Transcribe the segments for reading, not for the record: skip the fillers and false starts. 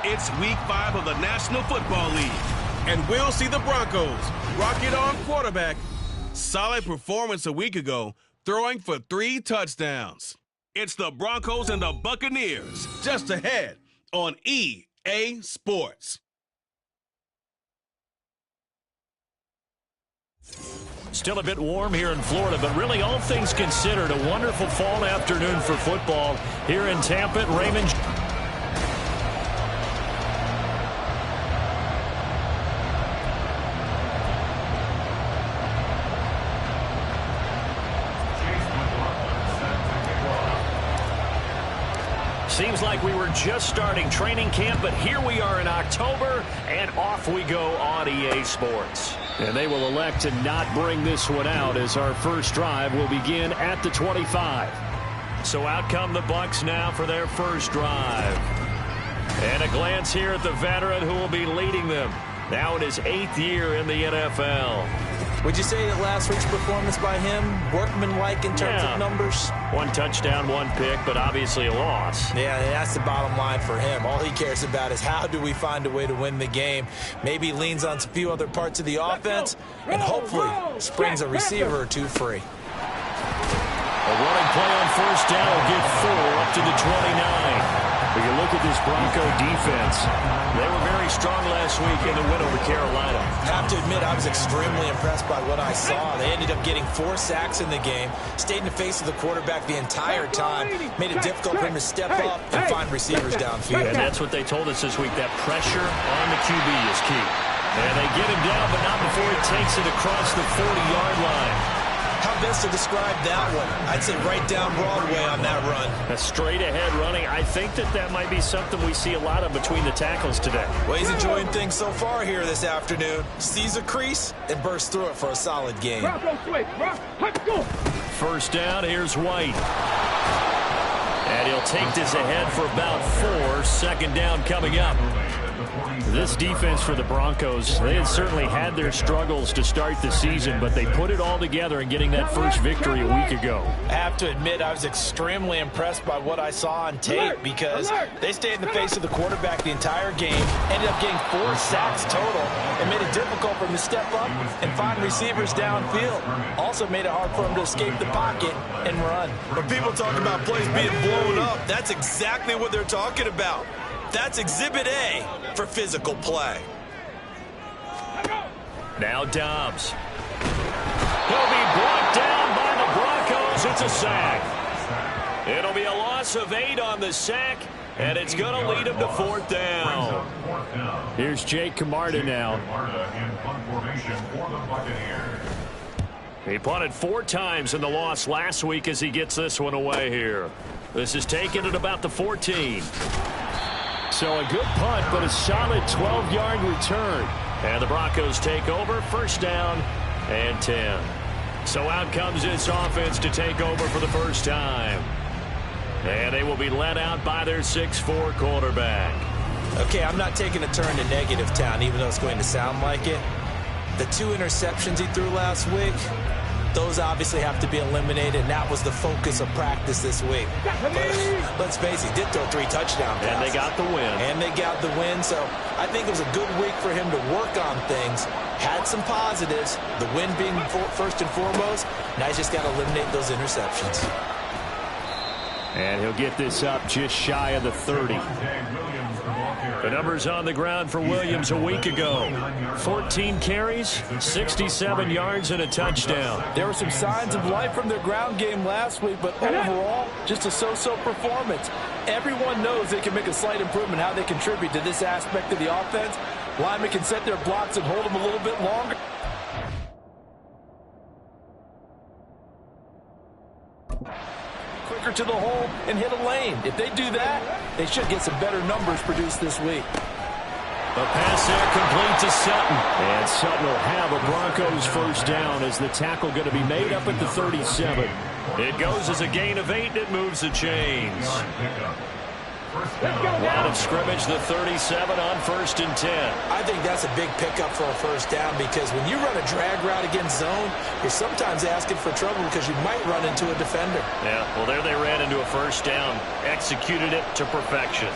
It's Week 5 of the National Football League, and we'll see the Broncos rock it on quarterback. Solid performance a week ago, throwing for 3 touchdowns. It's the Broncos and the Buccaneers, just ahead on EA Sports. Still a bit warm here in Florida, but really all things considered, a wonderful fall afternoon for football here in Tampa at Raymond. Seems like we were just starting training camp, but here we are in October, and off we go on EA Sports. And they will elect to not bring this one out as our first drive will begin at the 25. So out come the Bucs now for their first drive. And a glance here at the veteran who will be leading them. Now in his 8th year in the NFL. Would you say that last week's performance by him, workmanlike in terms of numbers? 1 touchdown, 1 pick, but obviously a loss. Yeah, that's the bottom line for him. All he cares about is how do we find a way to win the game. Maybe leans on a few other parts of the offense, and hopefully springs a receiver or 2 free. A running play on first down will get 4 up to the 29. When you look at this Bronco defense, they were very strong last week in the win over Carolina. I have to admit, I was extremely impressed by what I saw. They ended up getting 4 sacks in the game, stayed in the face of the quarterback the entire time, made it difficult for him to step up and find receivers downfield. And that's what they told us this week, that pressure on the QB is key. And they get him down, but not before he takes it across the 40-yard line. How best to describe that one? I'd say right down Broadway on that run. A straight-ahead running. I think that might be something we see a lot of between the tackles today. Well, he's enjoying things so far here this afternoon. Sees a crease and bursts through it for a solid game. First down, here's White. And he'll take this ahead for about 4. Second down coming up. This defense for the Broncos, they had certainly had their struggles to start the season, but they put it all together in getting that first victory a week ago. I have to admit, I was extremely impressed by what I saw on tape because they stayed in the face of the quarterback the entire game, ended up getting 4 sacks total, and made it difficult for him to step up and find receivers downfield. Also made it hard for him to escape the pocket and run. When people talk about plays being blown up, that's exactly what they're talking about. That's Exhibit A for physical play. Now Dobbs. He'll be brought down by the Broncos. It's a sack. It'll be a loss of 8 on the sack, and it's going to lead him to 4th down. Here's Jake Camarda now. He punted 4 times in the loss last week as he gets this one away here. This is taken at about the 14. So a good punt, but a solid 12-yard return. And the Broncos take over, first down and 10. So out comes this offense to take over for the first time. And they will be led out by their 6'4" quarterback. Okay, I'm not taking a turn to negative town, even though it's going to sound like it. The 2 interceptions he threw last week, those obviously have to be eliminated, and that was the focus of practice this week. But let's face it, he did throw 3 touchdown passes. And they got the win. And they got the win, so I think it was a good week for him to work on things. Had some positives, the win being first and foremost. Now he's just got to eliminate those interceptions. And he'll get this up just shy of the 30. The numbers on the ground for Williams a week ago. 14 carries, 67 yards, and a touchdown. There were some signs of life from their ground game last week, but overall, just a so-so performance. Everyone knows they can make a slight improvement how they contribute to this aspect of the offense. Linemen can set their blocks and hold them a little bit longer. Quicker to the hole and hit a lane. If they do that, they should get some better numbers produced this week. The pass there complete to Sutton. And Sutton will have a Broncos first down as the tackle going to be made up at the 37. It goes as a gain of 8, and it moves the chains. Line of scrimmage, the 37 on 1st and 10. I think that's a big pickup for a first down because when you run a drag route against zone, you're sometimes asking for trouble because you might run into a defender. Yeah, well, there they ran into a first down, executed it to perfection.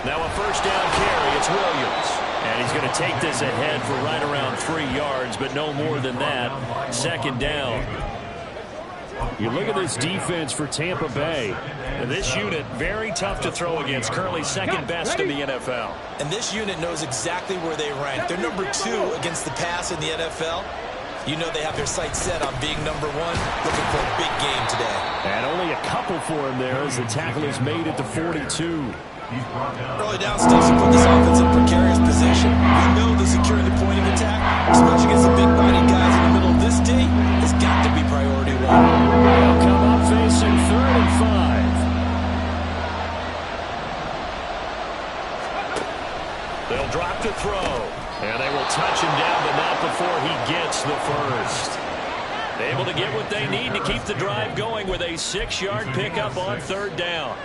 Now a first down carry. It's Williams. And he's going to take this ahead for right around 3 yards, but no more than that. Second down. You look at this defense for Tampa Bay. And this unit, very tough to throw against. Currently second best in the NFL. And this unit knows exactly where they rank. They're number 2 against the pass in the NFL. You know they have their sights set on being number 1, looking for a big game today. And only a couple for him there as the tackle is made at the 42. Early down sticks put this offense in precarious position. We know the securing the point of attack, especially against the big-bodied guys in the middle of this D, has got to be priority 1. They'll come up facing 3rd and 5. They'll drop to throw. And they will touch him down, but not before he gets the first. Able to get what they need to keep the drive going with a 6-yard pickup on 3rd down.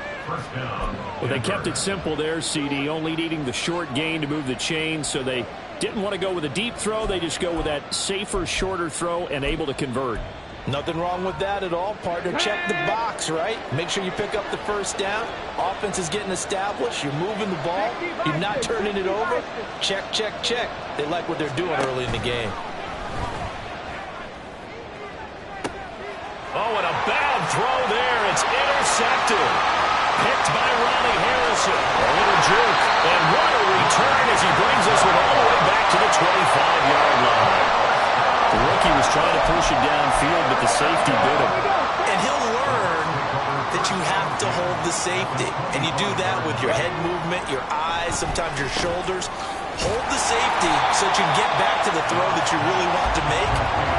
Well, they kept it simple there, CD, only needing the short gain to move the chain, so they didn't want to go with a deep throw. They just go with that safer, shorter throw and able to convert. Nothing wrong with that at all, partner. Check the box, right? Make sure you pick up the first down. Offense is getting established. You're moving the ball. You're not turning it over. Check, check, check. They like what they're doing early in the game. Oh, and a bad throw there. It's intercepted. Picked by Ronnie Harrison. A little juke. And what a return as he brings us all the way back to the 25-yard line. The rookie was trying to push him downfield, but the safety bit him. And he'll learn that you have to hold the safety. And you do that with your head movement, your eyes, sometimes your shoulders. Hold the safety so that you can get back to the throw that you really want to make.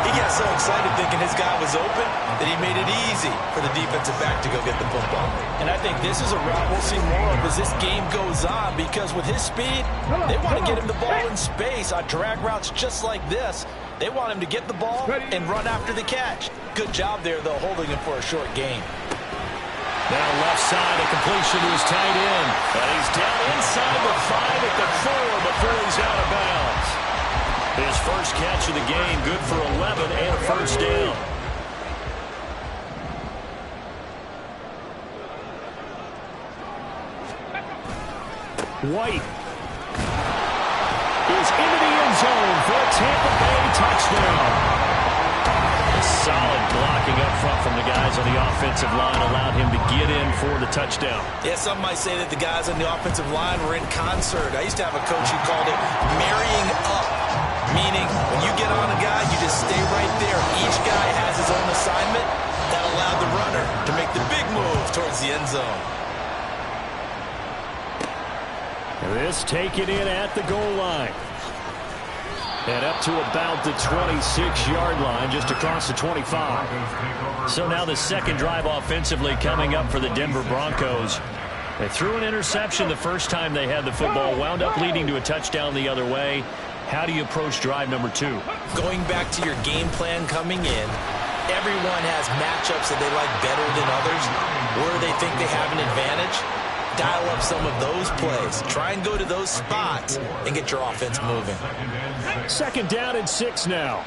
He got so excited thinking his guy was open that he made it easy for the defensive back to go get the football. And I think this is a route we'll see more of as this game goes on, because with his speed, they want to get him the ball in space on drag routes just like this. They want him to get the ball and run after the catch. Good job there, though, holding him for a short gain. Now left side, a completion to his tight end. And he's down inside the 5 at the 4 before he's out of bounds. His first catch of the game, good for 11 and a first down. White is into the end zone for a Tampa Bay touchdown. Solid blocking up front from the guys on the offensive line allowed him to get in for the touchdown. Yeah, some might say that the guys on the offensive line were in concert. I used to have a coach who called it marrying up, meaning when you get on a guy, you just stay right there. Each guy has his own assignment. That allowed the runner to make the big move towards the end zone. This taken in at the goal line. And up to about the 26-yard line, just across the 25. So now the second drive offensively coming up for the Denver Broncos. They threw an interception the first time they had the football, wound up leading to a touchdown the other way. How do you approach drive number 2? Going back to your game plan coming in, everyone has matchups that they like better than others, where they think they have an advantage. Dial up some of those plays. Try and go to those spots and get your offense moving. Second down and 6 now.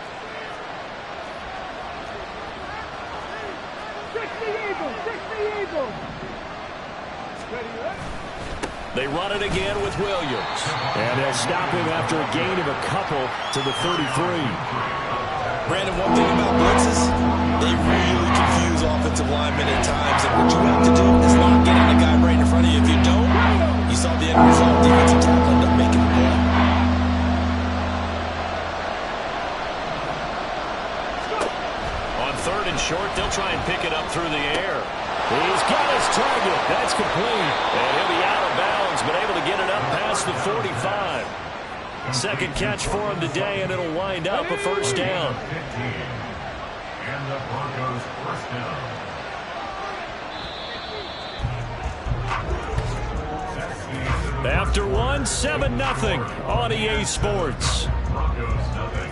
They run it again with Williams. And they'll stop him after a gain of a couple to the 33. Brandon, one thing about blitzes, they really confuse offensive linemen at times. And what you have to do is not get on a guy right in front of you. If you don't, you saw the end result. Defensive tackle ended up making the play. On 3rd and short, they'll try and pick it up through the air. He's got his target. That's complete. And he'll be out of bounds, but able to get it up past the 45. Second catch for him today, and it'll wind up a first down. And the Broncos first down. After one, 7-0 on EA Sports. Broncos nothing.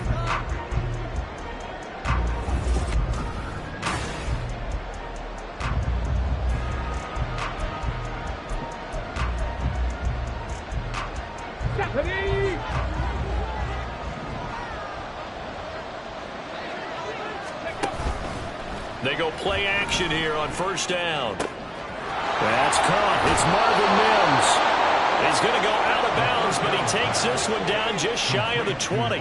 They go play action here on first down. That's caught. It's Marvin Mims. He's going to go out of bounds, but he takes this one down just shy of the 20.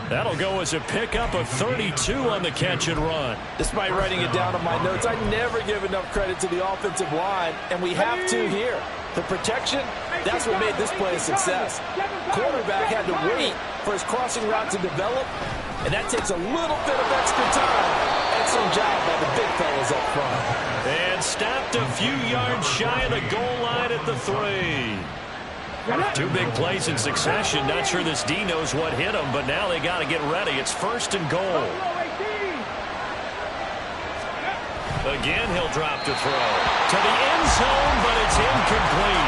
That'll go as a pickup of 32 on the catch and run. Despite writing it down on my notes, I never give enough credit to the offensive line, and we have to here. The protection, that's what made this play a success. Quarterback had to wait for his crossing route to develop, and that takes a little bit of extra time. Excellent job by the big fellas up front. And stopped a few yards shy of the goal line at the 3. Two big plays in succession. Not sure this D knows what hit him, but now they got to get ready. It's 1st and goal. Again, he'll drop to throw. To the end zone, but it's incomplete.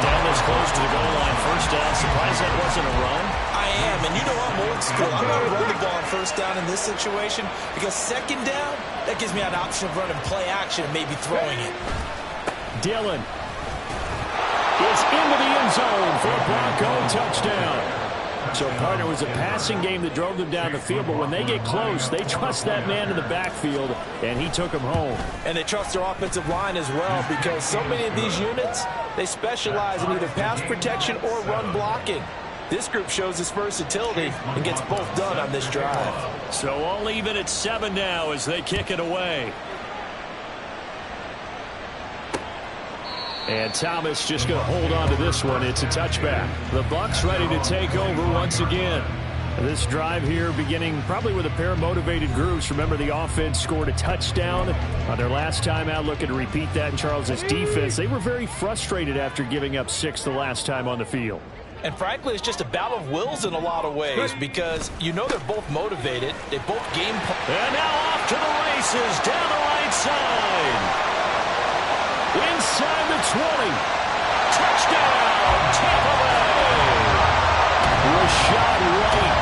Down this close to the goal line. First down. Surprised that wasn't a run? I am, and you know I'm old school. I'm going to run the ball on first down in this situation because second down, that gives me an option of running play action and maybe throwing it. Dillon is into the end zone for a Bronco touchdown. So, partner, it was a passing game that drove them down the field, but when they get close, they trust that man in the backfield, and he took him home. And they trust their offensive line as well because so many of these units, they specialize in either pass protection or run blocking. This group shows its versatility and gets both done on this drive. So all even at 7 now as they kick it away. And Thomas just going to hold on to this one. It's a touchback. The Bucs ready to take over once again. This drive here beginning probably with a pair of motivated groups. Remember, the offense scored a touchdown on their last time out. Looking to repeat that in Charles's defense. They were very frustrated after giving up 6 the last time on the field. And frankly, it's just a battle of wills in a lot of ways because you know they're both motivated. They both game. And now off to the races down the right side. Inside the 20. Touchdown, Tampa Bay. Rashad White,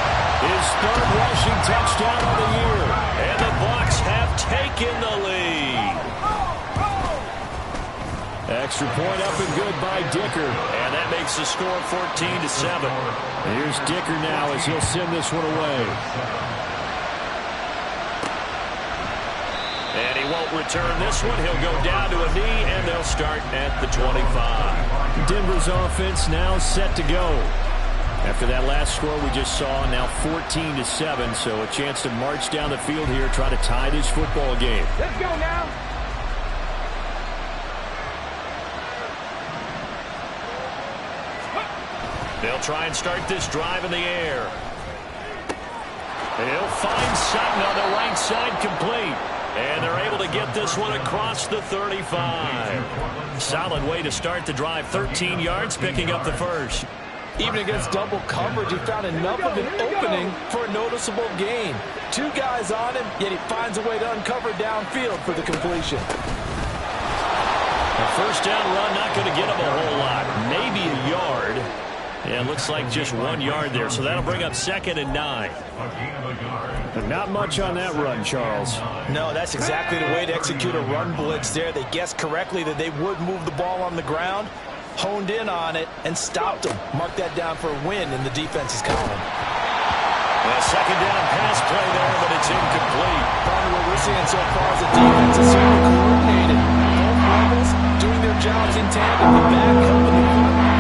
his 3rd rushing touchdown of the year. And the Bucs have taken the lead. Extra point up and good by Dicker. And that makes the score 14-7. Here's Dicker now as he'll send this one away. And he won't return this one. He'll go down to a knee, and they'll start at the 25. Denver's offense now set to go. After that last score we just saw, now 14-7, so a chance to march down the field here, try to tie this football game. Let's go now. They'll try and start this drive in the air. He'll find Sutton on the right side, complete. And they're able to get this one across the 35. Solid way to start the drive. 13 yards, picking up the first. Even against double coverage, he found enough of an opening for a noticeable gain. 2 guys on him, yet he finds a way to uncover downfield for the completion. A first down run, not going to get him a whole lot. Maybe a yard. Yeah, it looks like just 1 yard there, so that'll bring up 2nd and 9. But not much on that run, Charles. No, that's exactly the way to execute a run blitz there. They guessed correctly that they would move the ball on the ground, honed in on it, and stopped them. Mark that down for a win in the defense's column. A second down pass play there, but it's incomplete. Probably what we're seeing so far is the defense is super coordinated. Both levels doing their jobs in tandem. The back helping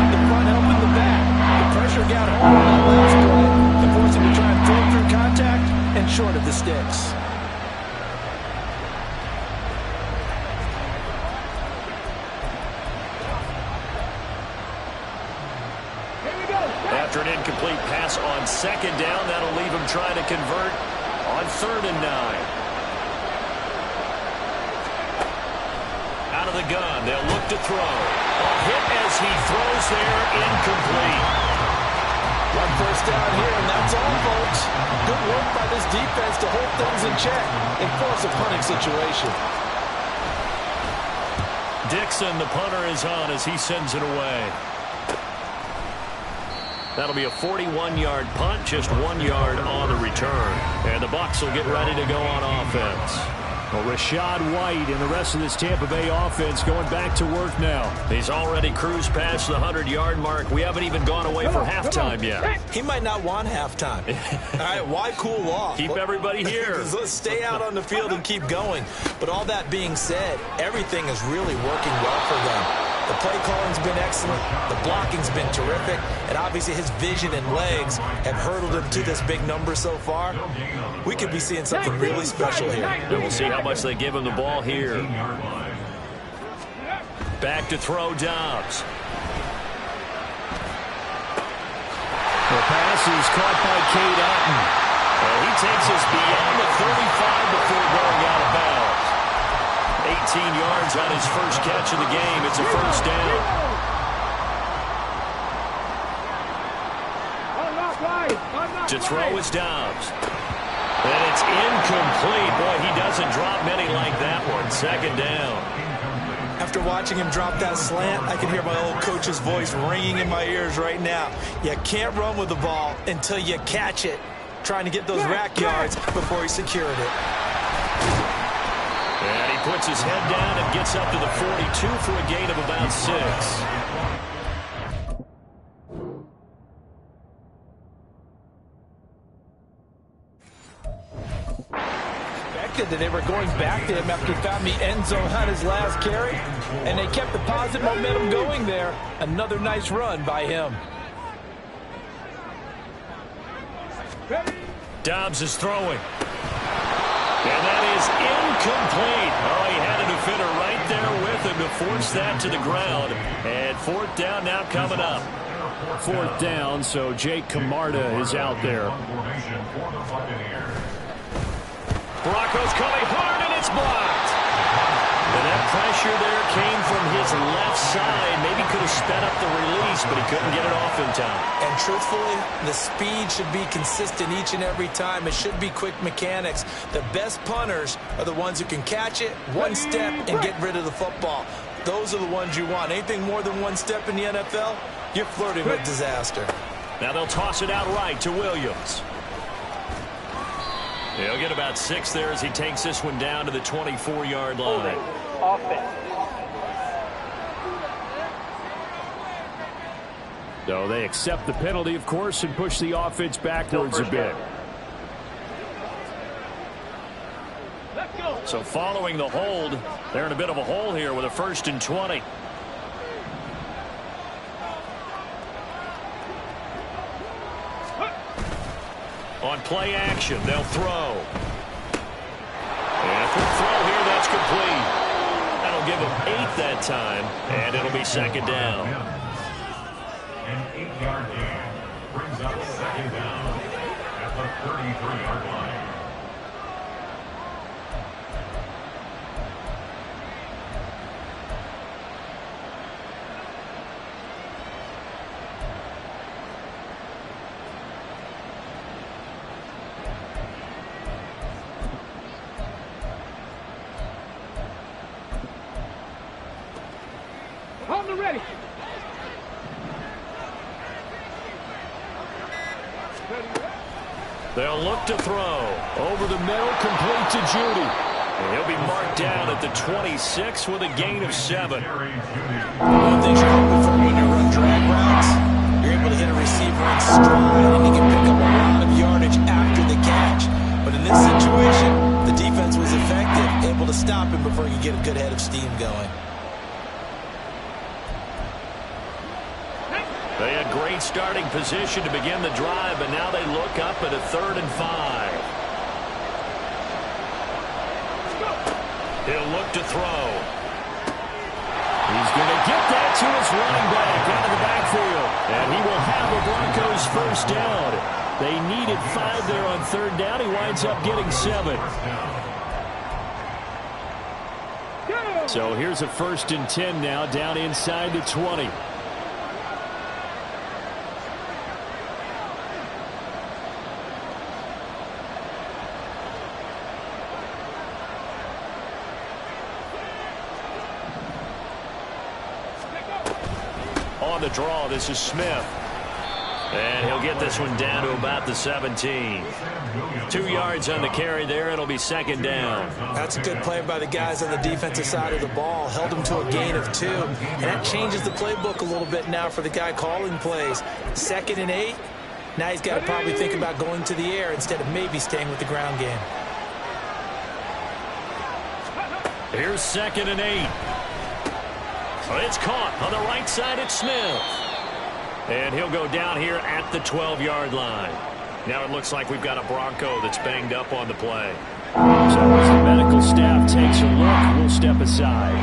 the front helping the back. The pressure got home on that last play to force him to try and throw through contact and short of the sticks. After an incomplete pass on 2nd down, that'll leave him trying to convert on 3rd and 9. Out of the gun, they'll look to throw. A hit as he throws there, incomplete. One first down here, and that's all, folks. Good work by this defense to hold things in check and force a punting situation. Dixon, the punter, is on as he sends it away. That'll be a 41-yard punt, just 1 yard on the return. And the Bucs will get ready to go on offense. Well, Rashad White and the rest of this Tampa Bay offense going back to work now. He's already cruised past the 100-yard mark. We haven't even gone away for halftime yet. He might not want halftime. All right, why cool off? Keep everybody here. Let's stay out on the field and keep going. But all that being said, everything is really working well for them. The play calling's been excellent. The blocking's been terrific. And obviously his vision and legs have hurdled him to this big number so far. We could be seeing something really special here. And we'll see how much they give him the ball here. Back to throw Dobbs. The pass is caught by Cade Otton. And he takes us beyond the 35 before going out of bounds. 18 yards on his first catch of the game. It's a first down. To throw is Dobbs. And it's incomplete. Boy, he doesn't drop many like that one. Second down. After watching him drop that slant, I can hear my old coach's voice ringing in my ears right now. You can't run with the ball until you catch it. Trying to get those rack yards before he secured it. And he puts his head down and gets up to the 42 for a gain of about 6. That they were going back to him after he found the end zone on his last carry, and they kept the positive momentum going there. Another nice run by him. Dobbs is throwing. And that is incomplete. Oh, he had a defender right there with him to force that to the ground. And fourth down now coming up. Fourth down, so Jake Camarda is out there. Broncos coming hard, and it's blocked. And that pressure there came from his left side. Maybe could have sped up the release, but he couldn't get it off in time. And truthfully, the speed should be consistent each and every time. It should be quick mechanics. The best punters are the ones who can catch it, one step, and get rid of the football. Those are the ones you want. Anything more than one step in the NFL, you're flirting with disaster. Now they'll toss it out right to Williams. He'll get about 6 there as he takes this one down to the 24-yard line. So they accept the penalty, of course, and push the offense backwards a bit. So following the hold, they're in a bit of a hole here with a 1st and 20. On play action, they'll throw. And a quick throw here, that's complete. That'll give them 8 that time, and it'll be second down. An 8-yard gain brings up second down at the 33-yard line. Ready. They'll look to throw. Over the middle, complete to Judy. And he'll be marked down at the 26 with a gain of 7. One thing you're hoping for when you run drag routes, you're able to hit a receiver in stride, and you can pick up a lot of yardage after the catch. But in this situation, the defense was effective, able to stop him before he could get a good head of steam going. They had great starting position to begin the drive, but now they look up at a 3rd and 5. He'll look to throw. He's going to get that to his running back out of the backfield. And he will have the Broncos first down. They needed 5 there on 3rd down. He winds up getting 7. So here's a 1st and 10 now down inside the 20. On the draw, this is Smith. And he'll get this one down to about the 17. 2 yards on the carry there. It'll be second down. That's a good play by the guys on the defensive side of the ball. Held him to a gain of 2. And that changes the playbook a little bit now for the guy calling plays. 2nd and 8. Now he's got to probably think about going to the air instead of maybe staying with the ground game. Here's 2nd and 8. It's caught on the right side. It's Smith. And he'll go down here at the 12-yard line. Now it looks like we've got a Bronco that's banged up on the play. So as the medical staff takes a look, we'll step aside.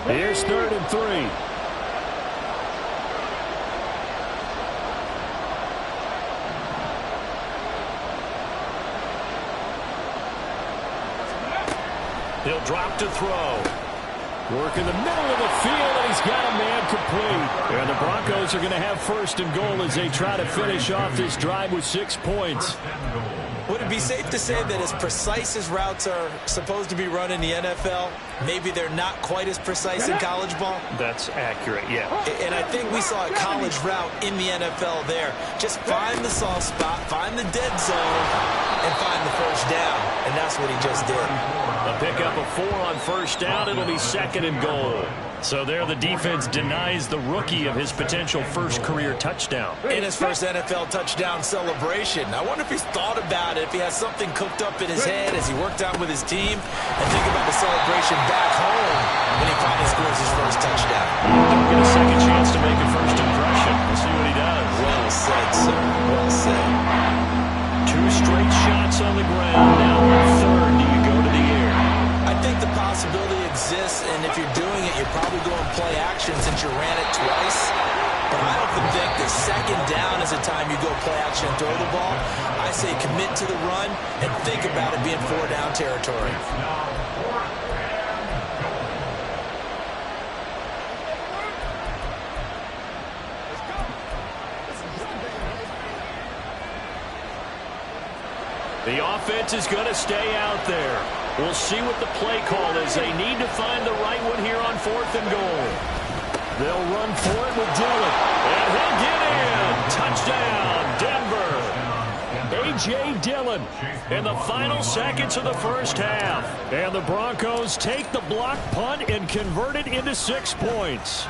Here's 3rd and 3. He'll drop to throw. Work in the middle of the field, and he's got a man complete. And the Broncos are going to have 1st and goal as they try to finish off this drive with 6 points. Would it be safe to say that as precise as routes are supposed to be run in the NFL, maybe they're not quite as precise in college ball? That's accurate, yeah. And I think we saw a college route in the NFL there. Just find the soft spot, find the dead zone, and find the 1st down. And that's what he just did. A pickup of 4 on 1st down. It'll be 2nd and goal. So there the defense denies the rookie of his potential 1st career touchdown. In his 1st NFL touchdown celebration. I wonder if he's thought about it, if he has something cooked up in his head as he worked out with his team, and think about the celebration back home when he finally scores his 1st touchdown. Don't get a second chance to make a 1st impression. We'll see what he does. Well said, sir. Well said. 2 straight shots on the ground. Now on 3rd, do you go to the air? I think the possibility exists, and if you're doing it, you're probably going play action since you ran it twice. But I often think that 2nd down is the time you go play action and throw the ball. I say commit to the run and think about it being 4-down territory. The offense is going to stay out there. We'll see what the play call is. They need to find the right one here on 4th and goal. They'll run for it with Dillon. And he'll get in. Touchdown, Denver. A.J. Dillon in the final seconds of the 1st half. And the Broncos take the block punt and convert it into 6 points.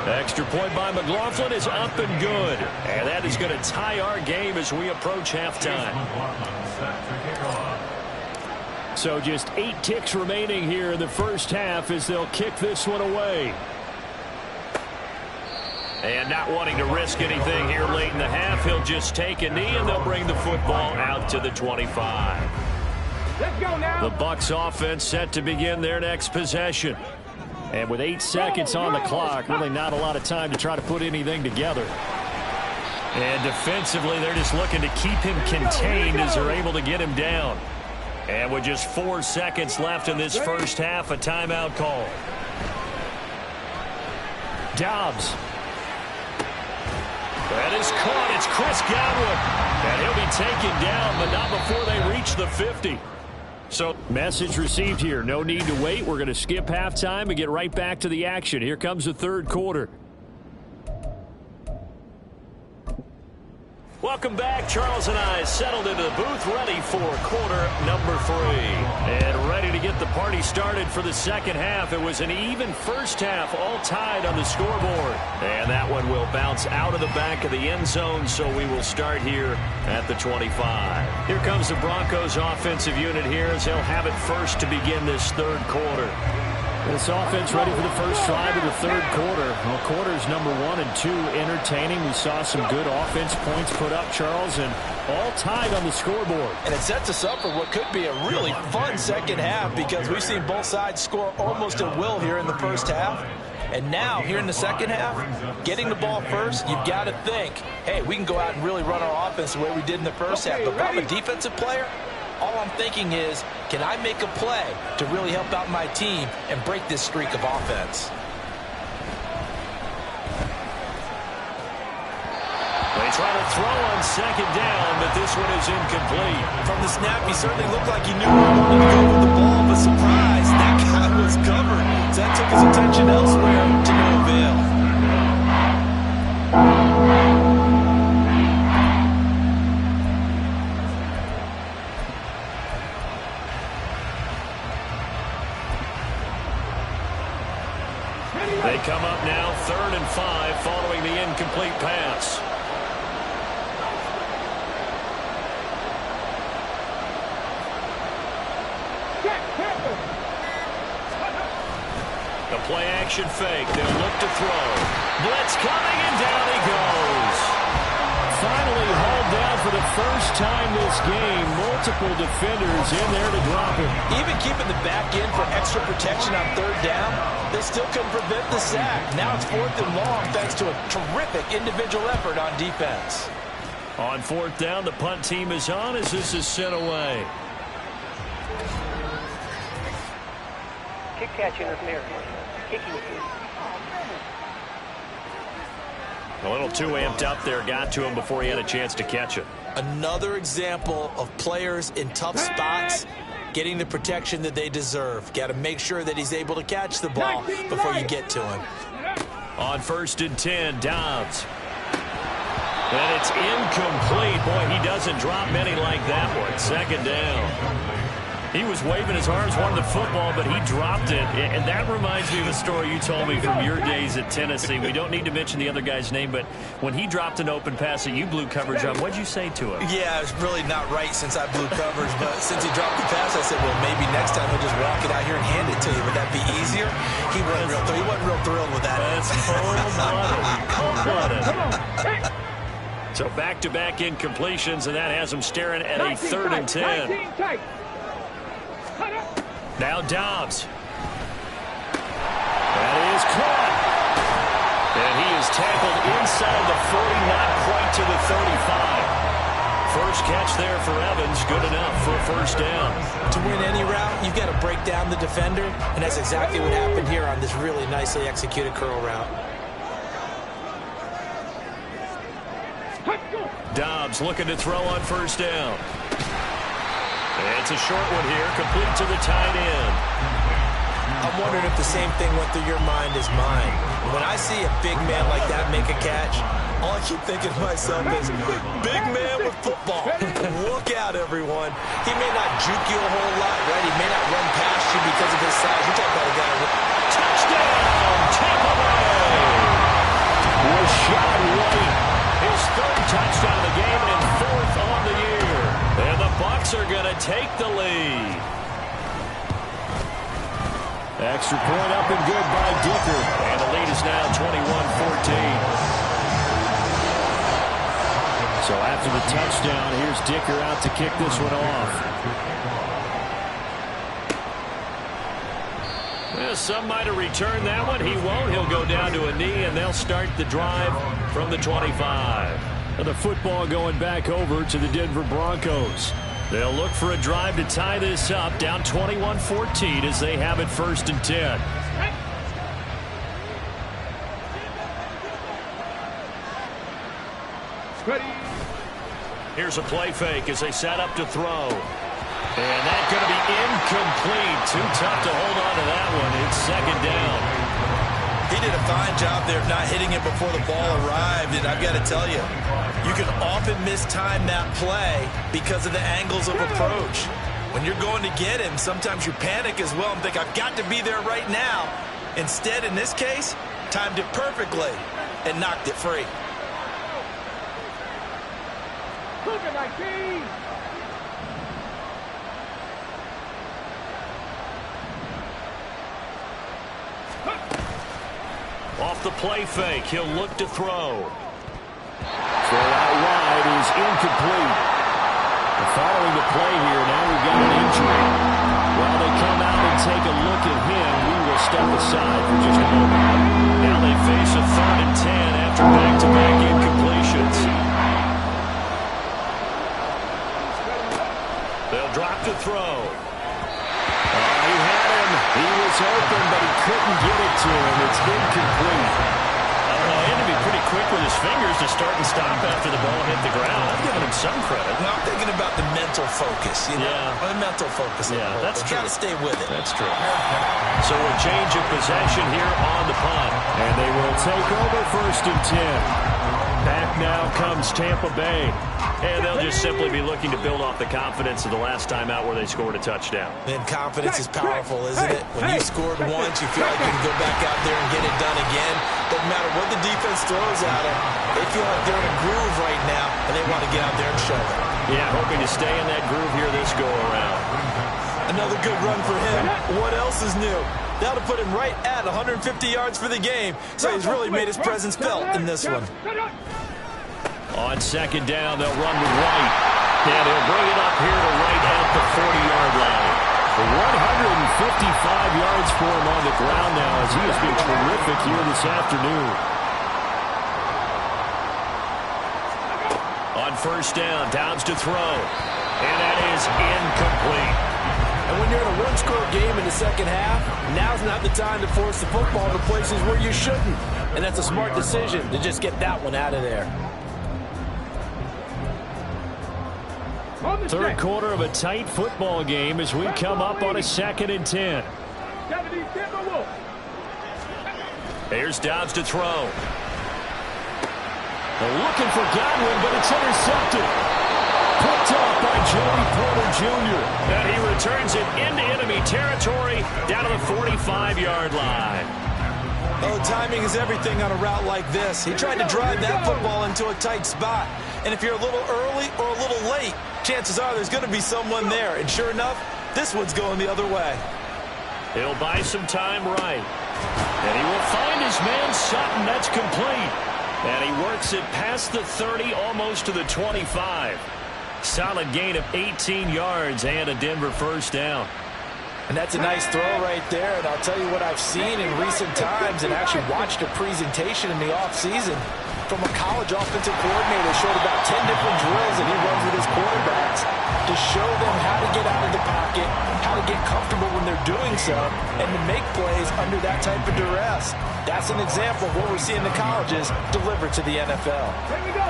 Extra point by McLaughlin is up and good. And that is going to tie our game as we approach halftime. So just 8 ticks remaining here in the 1st half as they'll kick this one away. And not wanting to risk anything here late in the half, he'll just take a knee and they'll bring the football out to the 25. Let's go now. The Bucs offense set to begin their next possession. And with 8 seconds on the clock, really not a lot of time to try to put anything together. And defensively, they're just looking to keep him contained as they're able to get him down. And with just 4 seconds left in this 1st half, a timeout call. Dobbs. That is caught. It's Chris Godwin. And he'll be taken down, but not before they reach the 50. So, message received here. No need to wait. We're going to skip halftime and get right back to the action. Here comes the 3rd quarter. Welcome back. Charles and I settled into the booth, ready for quarter number 3. And ready to get the party started for the 2nd half. It was an even 1st half, all tied on the scoreboard. And that one will bounce out of the back of the end zone, so we will start here at the 25. Here comes the Broncos offensive unit here as they'll have it first to begin this 3rd quarter. This offense ready for the first drive of the 3rd quarter. Well, quarters number 1 and 2 entertaining. We saw some good offense points put up, Charles, and all tied on the scoreboard. And it sets us up for what could be a really fun 2nd half because we've seen both sides score almost at will here in the 1st half. And now, here in the 2nd half, getting the ball first, you've got to think, hey, we can go out and really run our offense the way we did in the 1st half. But if I'm a defensive player, all I'm thinking is, can I make a play to really help out my team and break this streak of offense? They try to throw on 2nd down, but this one is incomplete. From the snap, he certainly looked like he knew where he wanted to go with the ball, but surprise, that guy was covered. So that took his attention elsewhere to no avail. They come up now 3rd and 5 following the incomplete pass. Play-action fake. They'll look to throw. Blitz coming, and down he goes. Finally hauled down for the first time this game. Multiple defenders in there to drop him. Even keeping the back end for extra protection on third down, they still couldn't prevent the sack. Now it's 4th and long thanks to a terrific individual effort on defense. On 4th down, the punt team is on as this is sent away. Kick catch interference. Kicking. A little too amped up there, got to him before he had a chance to catch it. Another example of players in tough spots getting the protection that they deserve. Got to make sure that he's able to catch the ball before you get to him. On 1st and 10, Dobbs. And it's incomplete. Boy, he doesn't drop many like that one. 2nd down. He was waving his arms, wanted the football, but he dropped it. And that reminds me of a story you told me from your days at Tennessee. We don't need to mention the other guy's name, but when he dropped an open pass that you blew coverage on, what'd you say to him? Yeah, it's really not right since I blew coverage, but since he dropped the pass, I said, well, maybe next time he'll just walk it out here and hand it to you. Would that be easier? He wasn't real thrilled with that. That's cold-blooded. Cold-blooded. So back-to-back incompletions, and that has him staring at a 3rd and 10. Now Dobbs. That is caught. And he is tackled inside the 40, not quite to the 35. First catch there for Evans, good enough for a 1st down. To win any route, you've got to break down the defender, and that's exactly what happened here on this really nicely executed curl route. Dobbs looking to throw on 1st down. It's a short one here, complete to the tight end. I'm wondering if the same thing went through your mind as mine. When I see a big man like that make a catch, all I keep thinking to myself is, big man with football. Look out, everyone. He may not juke you a whole lot, right? He may not run past you because of his size. You're talking about a guy with... Touchdown, Tampa Bay! Was shot right. His 3rd touchdown of the game and 4th on the year. And the Bucs are going to take the lead. Extra point up and good by Dicker. And the lead is now 21-14. So after the touchdown, here's Dicker out to kick this one off. Well, some might have returned that one. He won't. He'll go down to a knee, and they'll start the drive from the 25. And the football going back over to the Denver Broncos. They'll look for a drive to tie this up, down 21-14 as they have it 1st and 10. Ready. Here's a play fake as they set up to throw. And that's going to be incomplete. Too tough to hold on to that one. It's 2nd down. He did a fine job there of not hitting it before the ball arrived, and I've got to tell you, you can often mistime that play because of the angles of approach. When you're going to get him, sometimes you panic as well and think, I've got to be there right now. Instead, in this case, timed it perfectly and knocked it free. Off the play fake, he'll look to throw. Throw out wide is incomplete. Following the play here, now we've got an injury. While they come out and take a look at him, we will step aside for just a moment. Now they face a 3rd and 10 after back-to-back incompletions. They'll drop to throw. He had him. He was open, but he couldn't get it to him. It's incomplete. I don't know. He had to be pretty quick with his fingers to start and stop after the ball hit the ground. I'm giving him some credit. Now I'm thinking about the mental focus. You know? Yeah. The mental focus. Yeah, that's true. Got to stay with it. That's true. So a change of possession here on the punt. And they will take over 1st and 10. Back now comes Tampa Bay. And they'll just simply be looking to build off the confidence of the last time out where they scored a touchdown. And confidence is powerful, isn't it? When you scored once, you feel like you can go back out there and get it done again. Doesn't matter what the defense throws at them. They feel like they're in a groove right now, and they want to get out there and show it. Yeah, hoping to stay in that groove here this go-around. Another good run for him. What else is new? That'll put him right at 150 yards for the game. So he's really made his presence felt in this one. On second down, they'll run with White. And he'll bring it up here to right at the 40-yard line. 155 yards for him on the ground now as he has been terrific here this afternoon. On first down, Downs to throw. And that is incomplete. And when you're in a one-score game in the second half, now's not the time to force the football to places where you shouldn't. And that's a smart decision to just get that one out of there. Third quarter of a tight football game as we come up on a 2nd and 10. Here's Downs to throw. They're looking for Godwin, but it's intercepted. Picked up by Joey Porter Jr. And he returns it into enemy territory down to the 45-yard line. Oh, timing is everything on a route like this. He tried to drive that football into a tight spot. And if you're a little early or a little late, chances are there's going to be someone there. And sure enough, this one's going the other way. He'll buy some time right. And he will find his man Sutton. That's complete. And he works it past the 30, almost to the 25. Solid gain of 18 yards and a Denver first down. And that's a nice throw right there. And I'll tell you what I've seen in recent times and actually watched a presentation in the offseason from a college offensive coordinator. Showed about 10 different drills that he runs with his quarterbacks to show them how to get out of the pocket, how to get comfortable when they're doing so, and to make plays under that type of duress. That's an example of what we're seeing the colleges deliver to the NFL.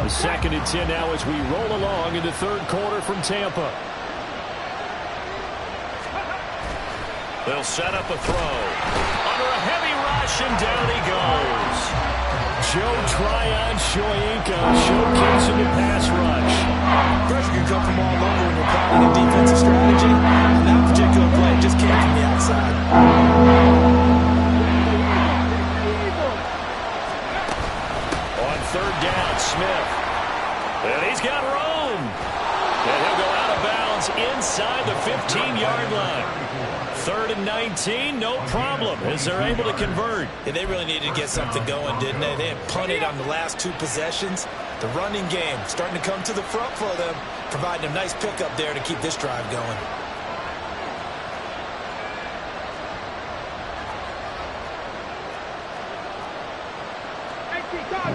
The 2nd and 10 now as we roll along in the third quarter from Tampa. They'll set up a throw. Under a heavy rush, and down he goes. Joe Tryon-Shoyinka showcasing the pass rush. Pressure can come from all over when you're plotting a defensive strategy. And that particular play just came from the outside. On third down, Smith. And he's got room. And he'll go out of bounds inside the 15-yard line. 3rd and 19, no problem, as they're able to convert. Yeah, they really needed to get something going, didn't they? They had punted on the last 2 possessions. The running game starting to come to the front for them, providing a nice pickup there to keep this drive going.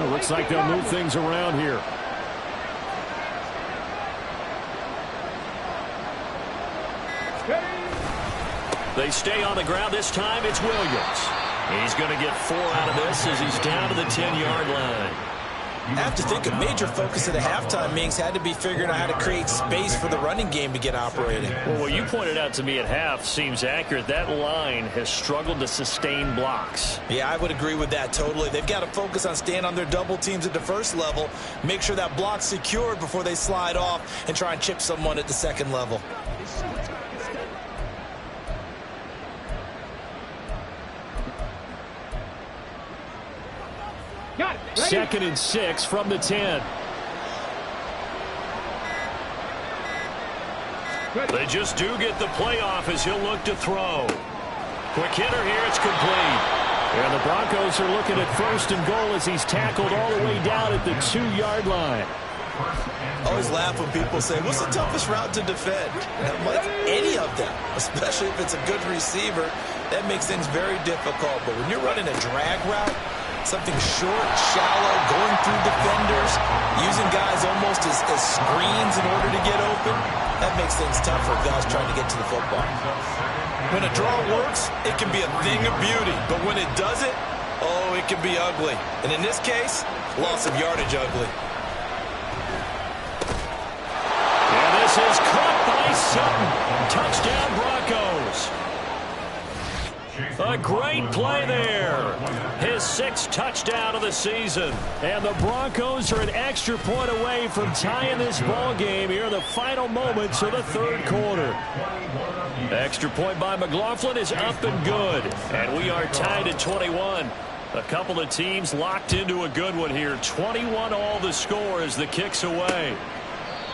Well, looks like they'll move things around here. They stay on the ground. This time it's Williams. He's going to get 4 out of this as he's down to the 10-yard line. I have to think a major focus of the halftime meetings had to be figuring out how to create space for the running game to get operating. Well, what you pointed out to me at half seems accurate. That line has struggled to sustain blocks. Yeah, I would agree with that totally. They've got to focus on staying on their double teams at the first level, make sure that block's secured before they slide off and try and chip someone at the second level. Second and 6 from the 10. They just do get the playoff as he'll look to throw. Quick hitter here, it's complete. And the Broncos are looking at 1st and goal as he's tackled all the way down at the 2-yard line. I always laugh when people say, what's the toughest route to defend? And I'm like, any of them, especially if it's a good receiver. That makes things very difficult. But when you're running a drag route, something short, shallow, going through defenders, using guys almost as screens in order to get open, that makes things tough for guys trying to get to the football. When a draw works, it can be a thing of beauty. But when it doesn't, oh, it can be ugly. And in this case, loss of yardage ugly. And this is caught by Sutton. Touchdown, Broncos. A great play there. His 6th touchdown of the season. And the Broncos are an extra point away from tying this ball game here in the final moments of the third quarter. Extra point by McLaughlin is up and good. And we are tied at 21. A couple of teams locked into a good one here. 21 all the score as the kick's away.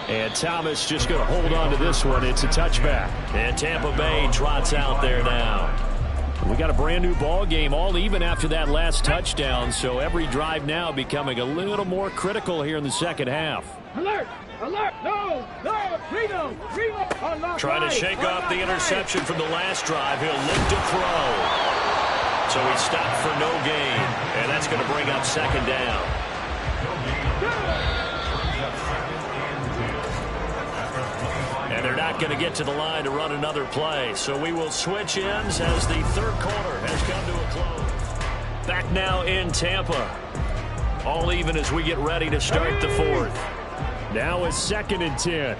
And Thomas just going to hold on to this one. It's a touchback. And Tampa Bay trots out there now. We got a brand new ball game, all even after that last touchdown, so every drive now becoming a little more critical here in the second half. Alert! Alert! No! No! Reno! Reno! Trying to shake off the interception from the last drive. He'll look to throw. So he stopped for no gain, and that's going to bring up second down. And they're not going to get to the line to run another play. So we will switch ends as the third quarter has come to a close. Back now in Tampa. All even as we get ready to start the fourth. Now it's 2nd and 10.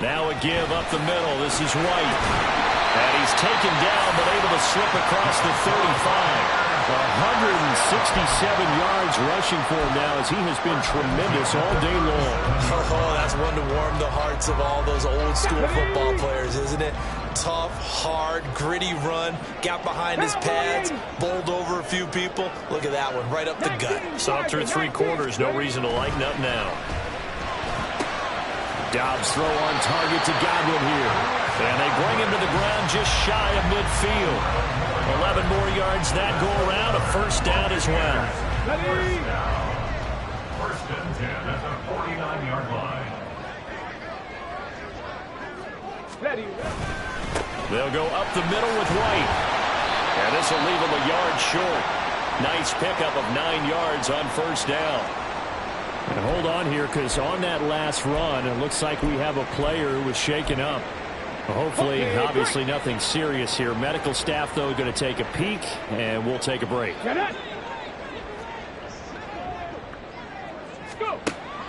Now a give up the middle. This is White. And he's taken down but able to slip across the 35. 167 yards rushing for him now as he has been tremendous all day long. Oh, that's one to warm the hearts of all those old school football players, isn't it? Tough, hard, gritty run. Got behind his pads, bowled over a few people. Look at that one, right up the gut. Saw through 3 quarters, no reason to lighten up now. Dobbs throw on target to Godwin here. And they bring him to the ground just shy of midfield. 11 more yards that go around, a first down as well. First and 10 at the 49-yard line. They'll go up the middle with White. And this will leave him a yard short. Nice pickup of 9 yards on first down. And hold on here, because on that last run, it looks like we have a player who was shaken up. Hopefully, obviously nothing serious here. Medical staff, though, going to take a peek, and we'll take a break.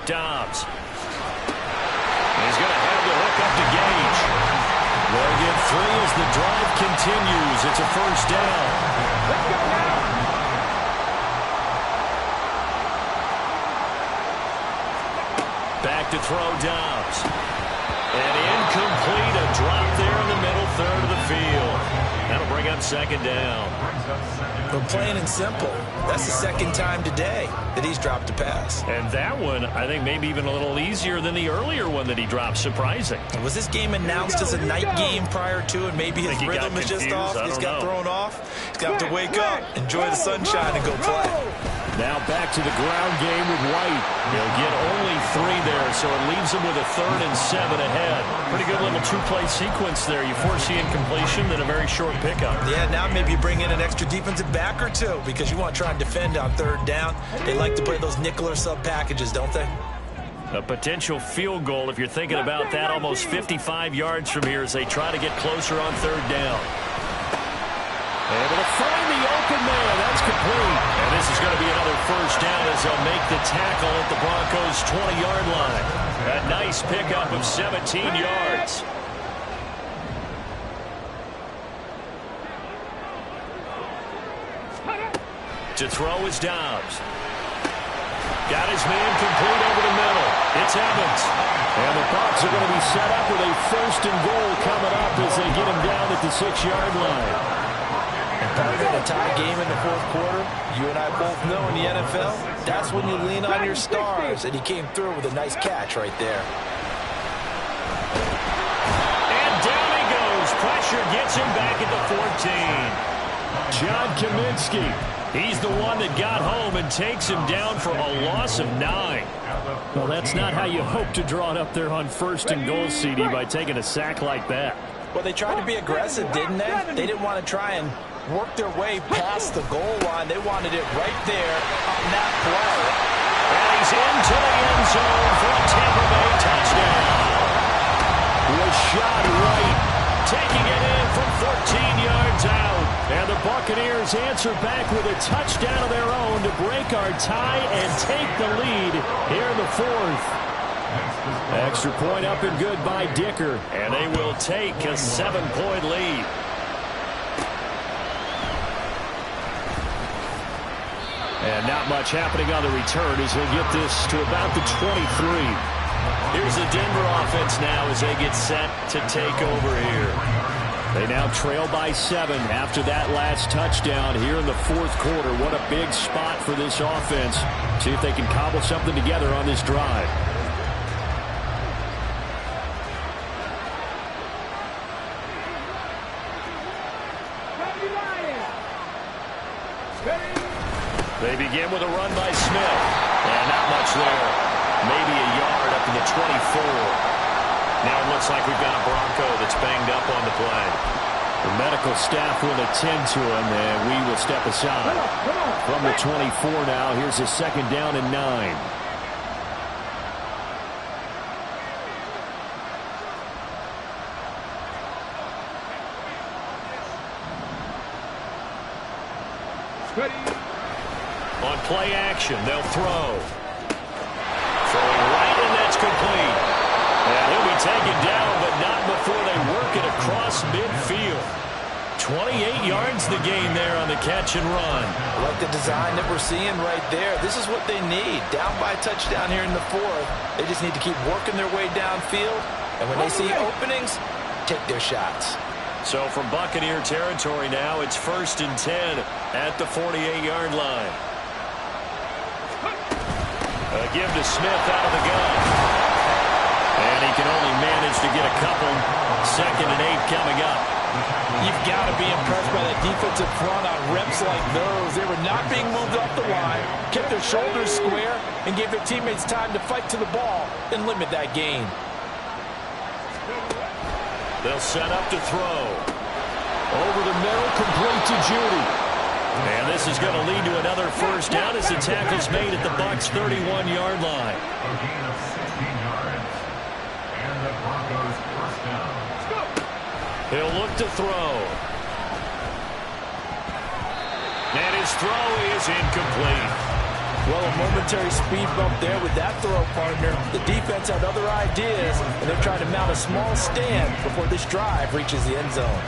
Dobbs. He's going to have the hook up to Gage. They'll get 3 as the drive continues. It's a first down. Let's go now! Back to throw Dobbs. And incomplete, a drop there in the middle third of the field. That'll bring up second down. But plain and simple, that's the second time today that he's dropped a pass. And that one, I think, maybe even a little easier than the earlier one that he dropped. Surprising. Was this game announced as a night game prior to, and maybe his rhythm is just off? He's got thrown off. He's got to wake up, enjoy the sunshine, and go play. Now back to the ground game with White. He'll get only 3 there, so it leaves him with a 3rd and 7 ahead. Pretty good little 2-play sequence there. You foresee incompletion, then a very short pickup. Yeah, now maybe you bring in an extra defensive back or 2 because you want to try and defend on 3rd down. They like to play those nickel or sub packages, don't they? A potential field goal, if you're thinking about that, almost 55 yards from here as they try to get closer on 3rd down. Able to find the open man. That's complete. And this is going to be another first down as they'll make the tackle at the Broncos' 20-yard line. A nice pickup of 17 yards. To throw is Dobbs. Got his man complete over the middle. It's Evans. And the Bucs are going to be set up with a 1st and goal coming up as they get him down at the 6-yard line. In a tie game in the 4th quarter, you and I both know in the NFL, that's when you lean on your stars, and he came through with a nice catch right there. And down he goes. Pressure gets him back at the 14. John Kaminsky. He's the one that got home and takes him down for a loss of 9. Well, that's not how you hope to draw it up there on 1st and goal, CD, by taking a sack like that. Well, they tried to be aggressive, didn't they? They didn't want to try and work their way past the goal line. They wanted it right there on that play. And he's into the end zone for a Tampa Bay touchdown. Rashad White taking it in from 14 yards out. And the Buccaneers answer back with a touchdown of their own to break our tie and take the lead here in the 4th. Extra point up and good by Dicker. And they will take a 7-point lead. And not much happening on the return as he'll get this to about the 23. Here's the Denver offense now as they get set to take over here. They now trail by 7 after that last touchdown here in the 4th quarter. What a big spot for this offense. See if they can cobble something together on this drive. Again with a run by Smith. And not much there. Maybe a yard up to the 24. Now it looks like we've got a Bronco that's banged up on the play. The medical staff will attend to him, and we will step aside. From the 24 now, here's a 2nd down and 9. On play action, they'll throw. Throwing right, and that's complete. And he'll be taken down, but not before they work it across midfield. 28 yards the gain there on the catch and run. I like the design that we're seeing right there. This is what they need. Down by a touchdown here in the 4th. They just need to keep working their way downfield. And when they see openings, take their shots. So from Buccaneer territory now, it's 1st and 10 at the 48-yard line. A give to Smith out of the gun. And he can only manage to get a couple. 2nd and 8 coming up. You've got to be impressed by that defensive front on reps like those. They were not being moved off the line, kept their shoulders square, and gave their teammates time to fight to the ball and limit that gain. They'll set up to throw. Over the middle, complete to Judy. And this is going to lead to another 1st down as the tackle's made at the Bucs' 31-yard line. A gain of 16 yards. And the Broncos 1st down. He'll look to throw. And his throw is incomplete. Well, a momentary speed bump there with that throw, partner. The defense had other ideas, and they're trying to mount a small stand before this drive reaches the end zone.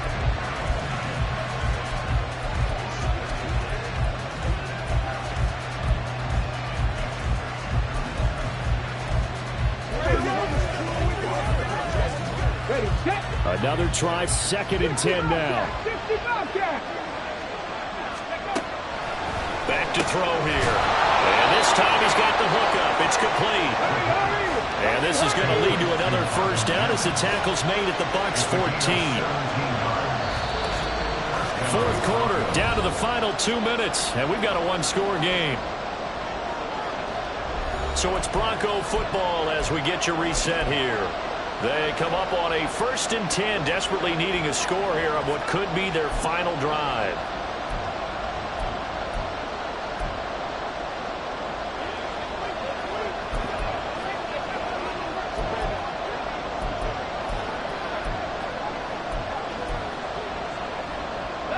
Another try, 2nd and 10 now. Back to throw here. And this time he's got the hookup. It's complete. And this is going to lead to another 1st down as the tackle's made at the Bucs' 14. 4th quarter, down to the final 2 minutes. And we've got a 1-score game. So it's Bronco football as we get you reset here. They come up on a 1st and 10, desperately needing a score here on what could be their final drive.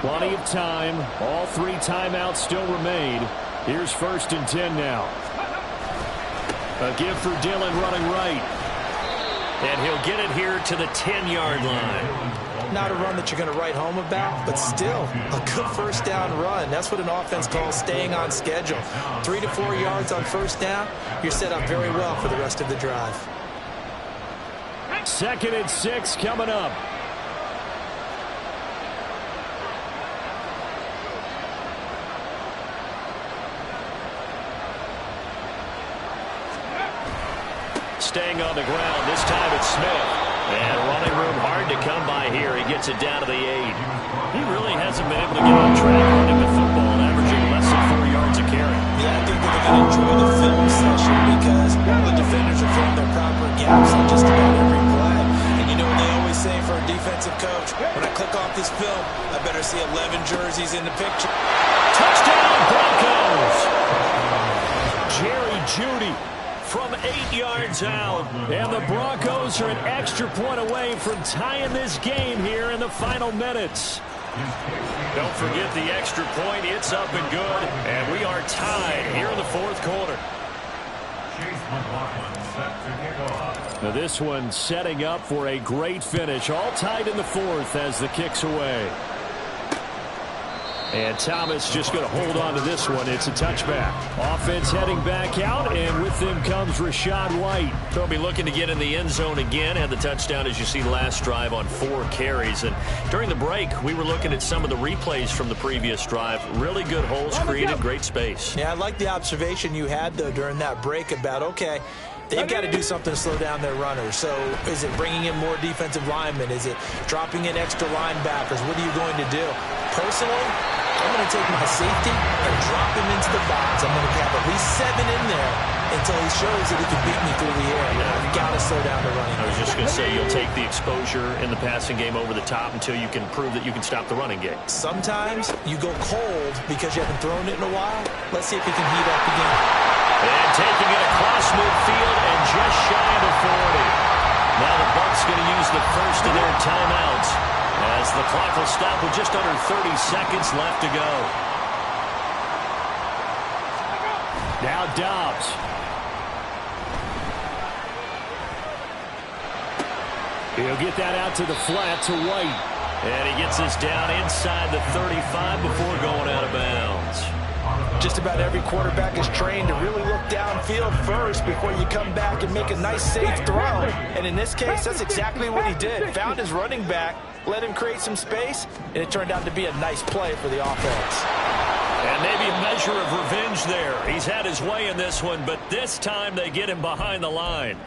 Plenty of time. All 3 timeouts still remain. Here's 1st and 10 now. A give for Dillon running right. And he'll get it here to the 10-yard line. Not a run that you're going to write home about, but still a good 1st down run. That's what an offense calls staying on schedule. 3 to 4 yards on 1st down, you're set up very well for the rest of the drive. 2nd and 6 coming up. Staying on the ground. This time it's Smith. And running room hard to come by here. He gets it down to the 8. He really hasn't been able to get on track running the football and averaging less than 4 yards a carry. Yeah, I think that they're going to enjoy the film session because all the defenders are filling their proper gaps on just about every play. And you know what they always say for a defensive coach? When I click off this film, I better see 11 jerseys in the picture. Touchdown, Broncos! Jerry Jeudy from 8 yards out. And the Broncos are an extra point away from tying this game here in the final minutes. Don't forget the extra point. It's up and good. And we are tied here in the 4th quarter. Now this one setting up for a great finish. All tied in the 4th as the kick's away. And Thomas just going to hold on to this one. It's a touchback. Offense heading back out, and with them comes Rachaad White. They'll be looking to get in the end zone again. Had the touchdown, as you see, last drive on 4 carries. And during the break, we were looking at some of the replays from the previous drive. Really good holes created, great space. Yeah, I like the observation you had, though, during that break about, okay, they've got to do something to slow down their runners. So is it bringing in more defensive linemen? Is it dropping in extra linebackers? What are you going to do? Personally, I'm going to take my safety and drop him into the box. I'm going to have at least 7 in there until he shows that he can beat me through the air. You've got to slow down the running game. I was just going to say, you'll take the exposure in the passing game over the top until you can prove that you can stop the running game. Sometimes you go cold because you haven't thrown it in a while. Let's see if he can heat up again. And taking it across midfield and just shy of the 40. Now the Bucs going to use the first of their timeouts as the clock will stop with just under 30 seconds left to go. Now Dobbs. He'll get that out to the flat to White. And he gets this down inside the 35 before going out of bounds. Just about every quarterback is trained to really look downfield first before you come back and make a nice, safe throw. And in this case, that's exactly what he did. Found his running back, let him create some space, and it turned out to be a nice play for the offense. And maybe a measure of revenge there. He's had his way in this one, but this time they get him behind the line.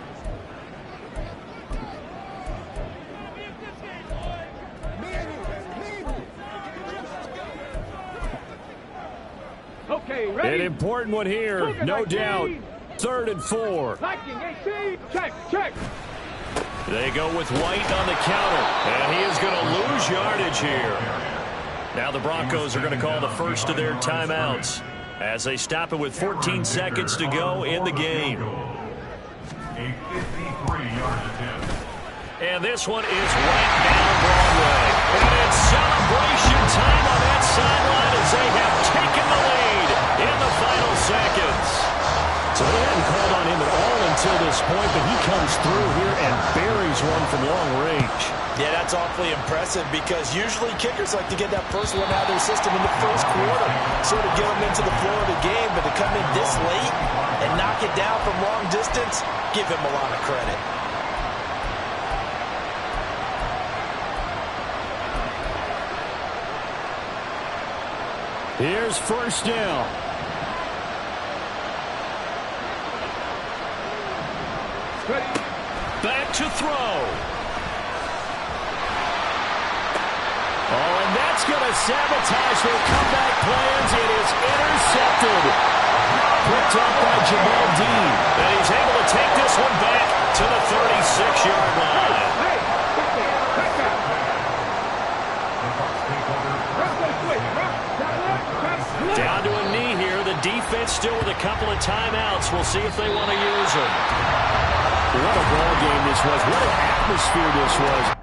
Okay, ready? An important one here, no doubt. 3rd and 4. Liking AC, check, check. They go with White on the counter, and he is going to lose yardage here. Now the Broncos are going to call the first of their timeouts as they stop it with 14 seconds to go in the game. A 53-yard attempt. And this one is right down Broadway. And it's celebration time on that sideline as they have taken the lead in the final seconds. So they hadn't called on him at all until this point, but he comes through here and buries one from long range. Yeah, that's awfully impressive because usually kickers like to get that first one out of their system in the first quarter, sort of get them into the flow of the game, but to come in this late and knock it down from long distance, give him a lot of credit. Here's first down. Ready? Back to throw. Oh, and that's going to sabotage their comeback plans. It is intercepted. Picked up by Jamal Dean. And he's able to take this one back to the 36-yard line. Hey, back out. Down to a knee here. The defense still with a couple of timeouts. We'll see if they want to use them. What a ball game this was. What an atmosphere this was.